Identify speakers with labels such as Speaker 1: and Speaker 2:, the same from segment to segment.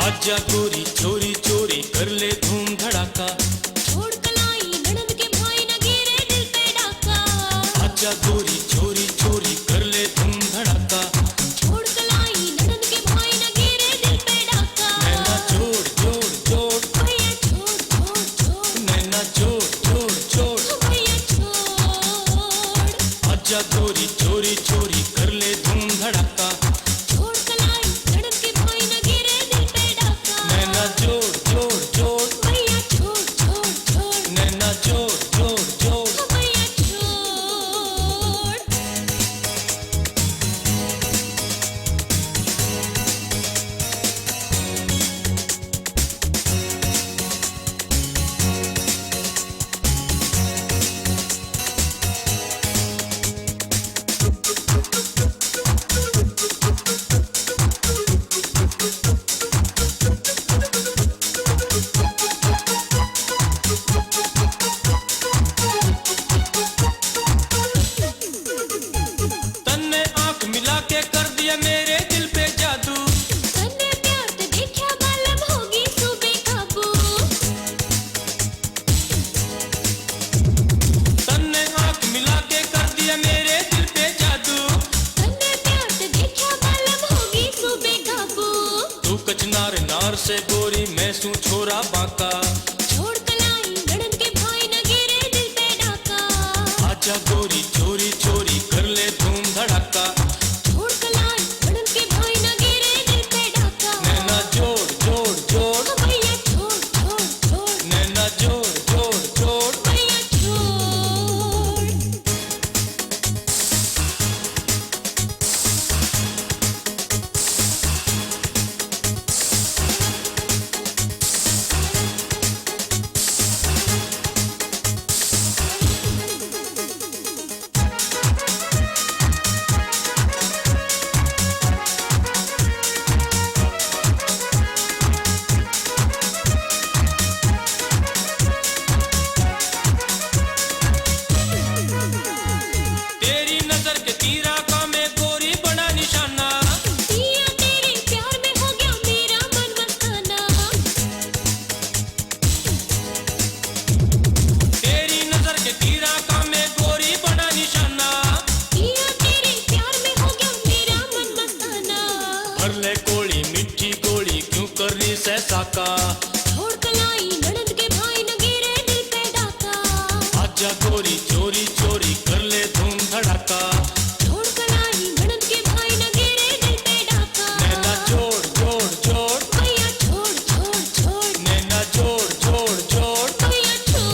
Speaker 1: आजा गोरी चोरी चोरी कर ले धूम धड़ाका।
Speaker 2: छोड़ कलाई ननद के भाई न गिरे दिल पे डाका।
Speaker 1: आजा गोरी चोरी चोरी कर ले धूम धड़ाका।
Speaker 2: छोड़ कलाई ननद के भाई न गिरे दिल पे डाका।
Speaker 1: नैना जोड़ जोड़ जोड़
Speaker 2: भैया छोड़ छोड़ छोड़।
Speaker 1: नैना जोड़ जोड़ जोड़
Speaker 2: भैया छोड़।
Speaker 1: आजा गोरी चोरी चोरी कर ले धूम धड़ाका।
Speaker 2: छोड़ कलाई ननद के भाई न गिरे दिल पे डाका।
Speaker 1: नैना जोड़ जोड़ जोड़
Speaker 2: भैया छोड़ छोड़ छोड़।
Speaker 1: नैना जोड़ जोड़ जोड़
Speaker 2: भैया छोड़।
Speaker 1: तन्ने आंख मिला के कर दिया मेरे दिल पे जादू।
Speaker 2: तन्ने प्यार ते देखा मालूम होगी तू बेकाबू।
Speaker 1: तन्ने आंख मिला के कर दिया मेरे दिल पे जादू।
Speaker 2: तन्ने प्यार ते देखा मालूम होगी तू बेकाबू।
Speaker 1: तू कचनार नार से गोरी मैं सू छोरा बांका।
Speaker 2: छोड़ कलाई ननद के भाई न गिरे दिल पे डाका।
Speaker 1: आजा गोरी चोरी चोरी कर ले धूम धड़ाका।
Speaker 2: छोड़ कलाई ननद के भाई न गिरे दिल पे डाका।
Speaker 1: नैना जोड़ जोड़ जोड़
Speaker 2: भैया छोड़ छोड़ छोड़।
Speaker 1: नैना जोड़ जोड़ जोड़
Speaker 2: भैया छोड़।
Speaker 1: तेरी नजर के तीरा का मैं गोरी बड़ा निशाना।
Speaker 2: पिया तेरे प्यार में हो गया मेरा मन मस्ताना।
Speaker 1: तेरी नजर के तीरा का मैं गोरी बड़ा निशाना।
Speaker 2: पिया तेरे प्यार में हो गया मेरा मन मस्ताना।
Speaker 1: भर ले कोड़ी मिठी गोली क्यों कर रही सहसाका।
Speaker 2: छोड़ कलाई ननद के भाई न गिरे दिल पे डाका।
Speaker 1: आजा गोरी चोरी चोरी कर ले धूम धड़ाका।
Speaker 2: छोड़ कलाई ननद के भाई न गिरे दिल पे डाका।
Speaker 1: नैना जोड़ जोड़ जोड़
Speaker 2: भैया छोड़ छोड़ छोड़।
Speaker 1: नैना जोड़ जोड़ जोड़
Speaker 2: भैया छोड़।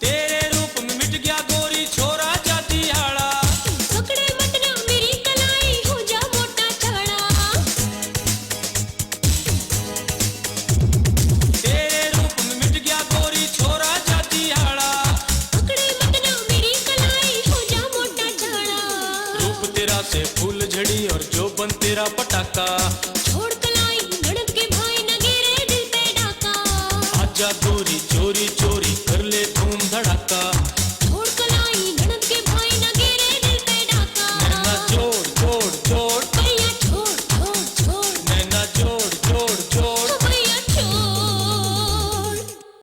Speaker 1: तेरे रूप में मिट गया गोरी छोरा जाती हाड़ा।
Speaker 2: पकड़े मत ना मेरी कलाई हो जा मोटा छाड़ा।
Speaker 1: तेरे रूप में मिट गया गोरी छोरा जाती हाड़ा।
Speaker 2: पकड़े मत ना मेरी कलाई हो जा मोटा छाड़ा।
Speaker 1: रूप तेरा से फूल झड़ी और जोबन तेरा पटाका।
Speaker 2: छोड़ कलाई ननद के भाई न गिरे दिल पे डाका।
Speaker 1: आजा गोरी चोरी चोरी कर ले धूम धड़ाका।